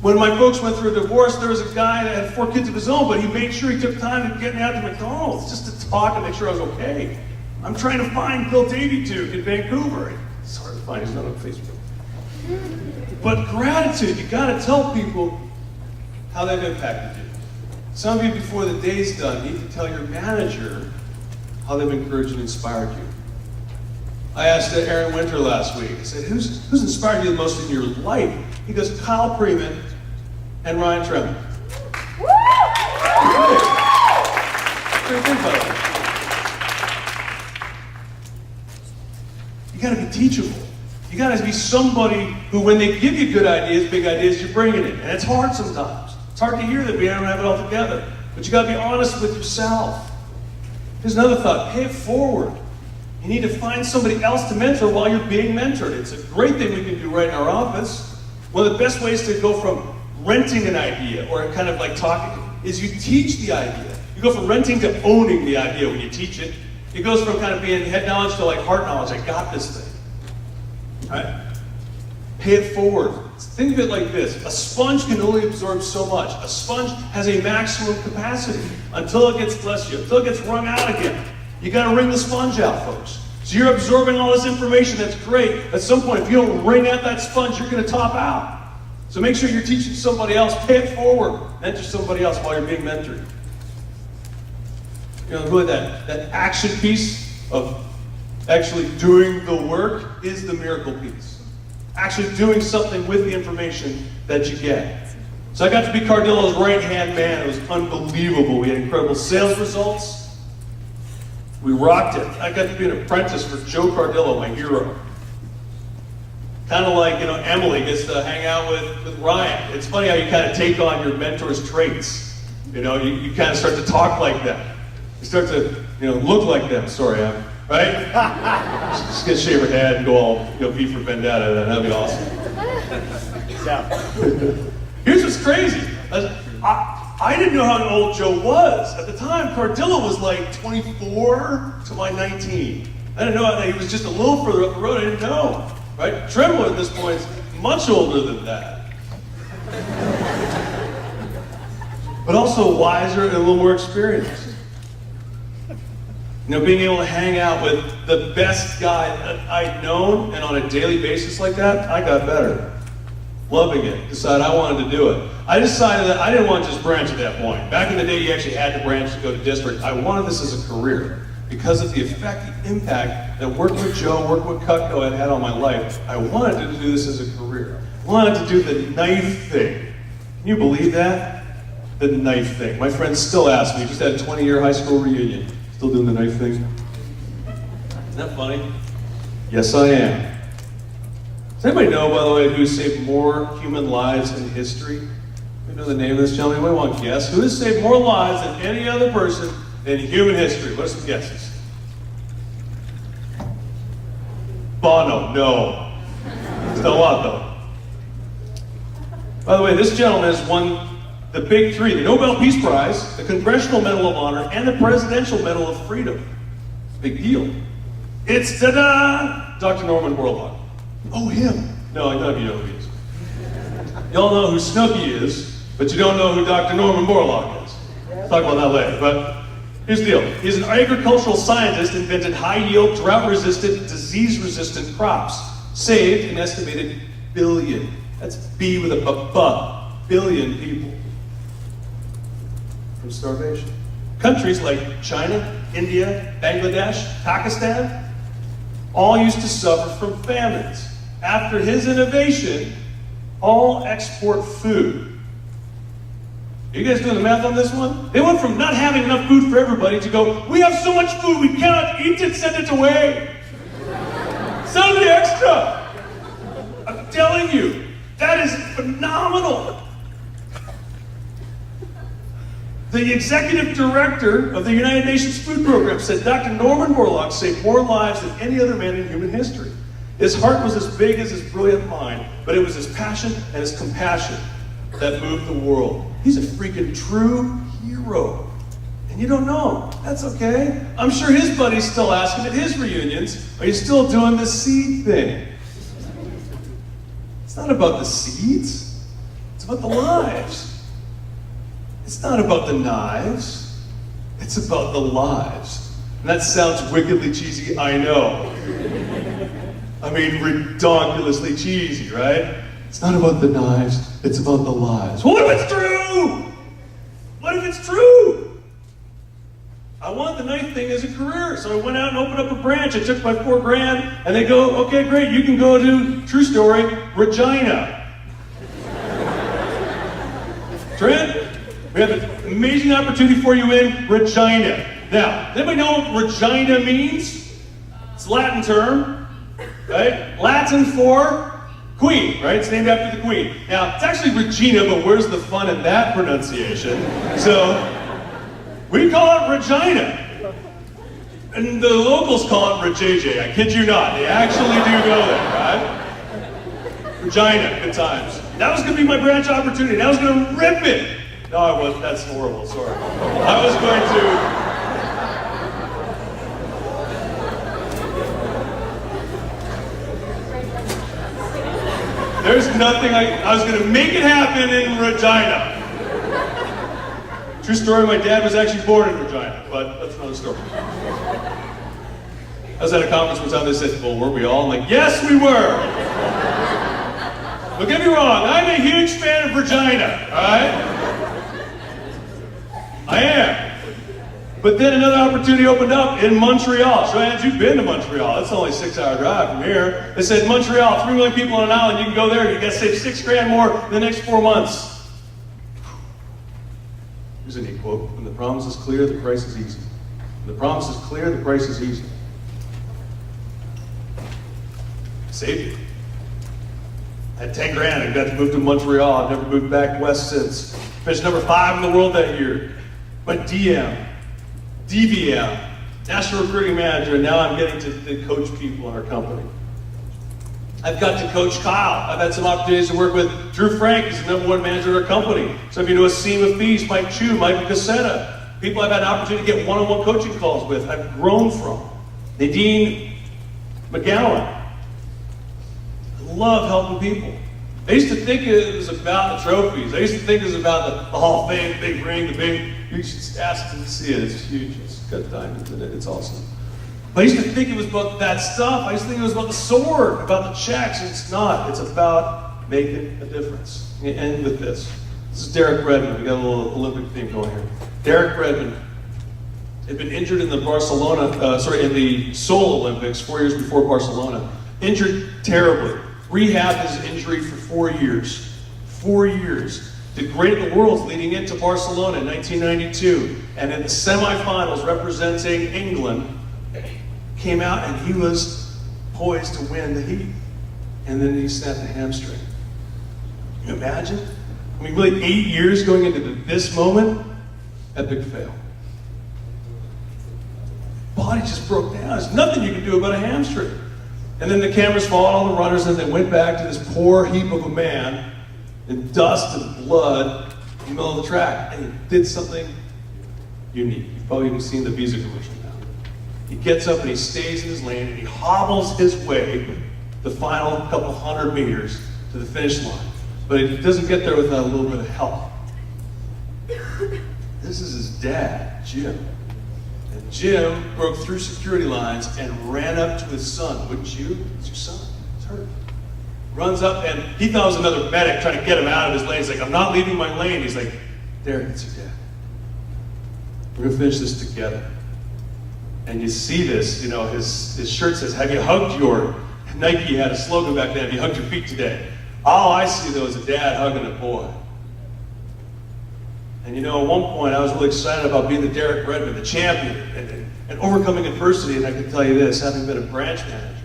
When my folks went through a divorce, there was a guy that had 4 kids of his own, but he made sure he took time to get me out to McDonald's just to talk and make sure I was okay. I'm trying to find Bill Davy Duke in Vancouver. It's hard to find, he's not on Facebook. But gratitude, you gotta tell people how they've impacted you. Some of you, before the day's done, need to tell your manager how they've encouraged and inspired you. I asked Aaron Winter last week, I said, who's inspired you the most in your life? He goes, Kyle Preeman and Ryan Trent. You gotta be teachable. You gotta be somebody who, when they give you good ideas, big ideas, you're bringing it. And it's hard sometimes. It's hard to hear that we don't have it all together. But you gotta be honest with yourself. Here's another thought, pay it forward. You need to find somebody else to mentor while you're being mentored. It's a great thing we can do right in our office. One of the best ways to go from renting an idea, or kind of like talking, is you teach the idea. You go from renting to owning the idea when you teach it. It goes from kind of being head knowledge to like heart knowledge. I got this thing. All right? Pay it forward. Think of it like this. A sponge can only absorb so much. A sponge has a maximum capacity until it gets, bless you, until it gets wrung out again. You got to wring the sponge out, folks. So you're absorbing all this information, that's great. At some point, if you don't wring out that sponge, you're going to top out. So make sure you're teaching somebody else, pay it forward, mentor somebody else while you're being mentored. You know, really that action piece of actually doing the work is the miracle piece. Actually doing something with the information that you get. So I got to be Cardillo's right-hand man. It was unbelievable. We had incredible sales results. We rocked it. I got to be an apprentice for Joe Cardillo, my hero. Kind of like, Emily gets to hang out with Ryan. It's funny how you kind of take on your mentor's traits. You kind of start to talk like them. You start to, look like them. Sorry, right? Just get shave her head and go all, V for Vendetta. That'd be awesome. Here's what's crazy. I didn't know how old Joe was. At the time, Cardillo was like 24 to my 19. I didn't know that he was just a little further up the road. I didn't know. Right? Trembler at this point is much older than that. But also wiser and a little more experienced. Being able to hang out with the best guy that I'd known, and on a daily basis like that, I got better. Loving it. Decided I wanted to do it. I decided that I didn't want to just branch at that point. Back in the day, you actually had to branch to go to district. I wanted this as a career because of the effect, the impact that working with Joe, working with Cutco had on my life. I wanted to do this as a career. I wanted to do the knife thing. Can you believe that? The knife thing. My friends still ask me, just had a 20-year high school reunion. Still doing the knife thing? Isn't that funny? Yes, I am. Does anybody know, by the way, who saved more human lives in history? You know the name of this gentleman? Anybody want to guess? Who has saved more lives than any other person in human history? What are some guesses? Bono, no. Still a lot, though. By the way, this gentleman has won the big three: the Nobel Peace Prize, the Congressional Medal of Honor, and the Presidential Medal of Freedom. Big deal. It's, ta-da, Dr. Norman Borlaug. Oh, him. No, I know you know who he is. You all know who Snooki is, but you don't know who Dr. Norman Borlaug is. We'll talk about that later. But here's the deal. He's an agricultural scientist, invented high-yield, drought-resistant, disease-resistant crops. Saved an estimated billion. That's B with a B, billion people from starvation. Countries like China, India, Bangladesh, Pakistan, all used to suffer from famines. After his innovation, all export food. Are you guys doing the math on this one? They went from not having enough food for everybody to go, we have so much food we cannot eat it, send it away. Send the extra. I'm telling you, that is phenomenal. The executive director of the United Nations Food Program said Dr. Norman Borlaug saved more lives than any other man in human history. His heart was as big as his brilliant mind, but it was his passion and his compassion that moved the world. He's a freaking true hero. And you don't know him. That's okay. I'm sure his buddies still ask him at his reunions, are you still doing the seed thing? It's not about the seeds. It's about the lives. It's not about the knives. It's about the lives. And that sounds wickedly cheesy, I know. I mean, ridiculously cheesy, right? It's not about the knives, it's about the lives. What if it's true? What if it's true? I want the knife thing as a career, so I went out and opened up a branch. I took my $4,000, and they go, okay, great, you can go to, true story, Regina. Trent, we have an amazing opportunity for you in Regina. Now, does anybody know what Regina means? It's a Latin term, right? Latin for queen, right? It's named after the queen. Now, it's actually Regina, but where's the fun in that pronunciation? So, we call it Regina. And the locals call it Rejj. I kid you not. They actually do go there, right? Regina, good times. That was going to be my branch opportunity. I was going to rip it. No, I wasn't. That's horrible. Sorry. I was going to... There's nothing I was going to make it happen in Regina. True story, my dad was actually born in Regina, but that's another story. I was at a conference one time, they said, well, were we all? I'm like, yes, we were. Don't get me wrong, I'm a huge fan of Regina, all right? I am. But then another opportunity opened up in Montreal. Joanne, you've been to Montreal. It's only a 6-hour drive from here. They said, Montreal, 3 million people on an island, you can go there, and you got to save $6,000 more in the next 4 months. Here's a neat quote. When the promise is clear, the price is easy. When the promise is clear, the price is easy. Saved it. I had $10,000 and got to move to Montreal. I've never moved back west since. Finished number 5 in the world that year. Went DM. DVM, National Recruiting Manager, and now I'm getting to coach people in our company. I've got to coach Kyle. I've had some opportunities to work with Drew Frank, who's the #1 manager of our company. Some of you know Seema Feast, Mike Chu, Mike Cassetta. People I've had an opportunity to get one-on-one coaching calls with, I've grown from. Nadine McGowan. I love helping people. I used to think it was about the trophies. I used to think it was about the Hall of Fame, the big ring, the big... You should ask to see it. It's huge. It's got diamonds in it. It's awesome. But I used to think it was about that stuff. I used to think it was about the sword, about the checks. It's not. It's about making a difference. I'm going to end with this. This is Derek Redmond. We got a little Olympic theme going here. Derek Redmond had been injured in the in the Seoul Olympics 4 years before Barcelona. Injured terribly. Rehabbed his injury for 4 years. 4 years. Did great at the Worlds leading into Barcelona in 1992. And in the semifinals representing England, came out and he was poised to win the heat. And then he snapped a hamstring. Can you imagine? I mean, really 8 years going into this moment, epic fail. Body just broke down. There's nothing you can do about a hamstring. And then the cameras followed all the runners and they went back to this poor heap of a man in dust and blood in the middle of the track. And he did something unique. You've probably even seen the Visa commercial now. He gets up and he stays in his lane and he hobbles his way the final couple 100 meters to the finish line. But he doesn't get there without a little bit of help. This is his dad, Jim. And Jim broke through security lines and ran up to his son. Wouldn't you? It's your son. He's hurt. Runs up and he thought it was another medic trying to get him out of his lane. He's like, I'm not leaving my lane. He's like, Derek, it's your dad. We're gonna finish this together. And you see this, you know, his shirt says, have you hugged your, Nike had a slogan back then, have you hugged your feet today? All I see though is a dad hugging a boy. And you know, at one point I was really excited about being the Derek Redmond, the champion, and overcoming adversity. And I can tell you this, having been a branch manager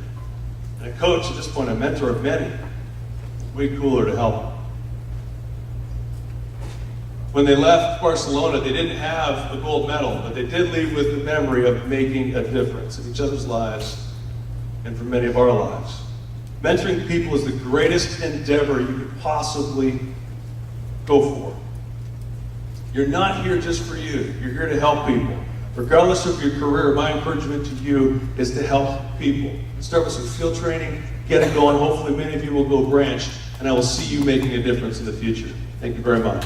and a coach, at this point a mentor of many, way cooler to help. When they left Barcelona, they didn't have a gold medal, but they did leave with the memory of making a difference in each other's lives and for many of our lives. Mentoring people is the greatest endeavor you could possibly go for. You're not here just for you. You're here to help people. Regardless of your career, my encouragement to you is to help people. Start with some field training, get it going. Hopefully many of you will go branch. and I will see you making a difference in the future. Thank you very much.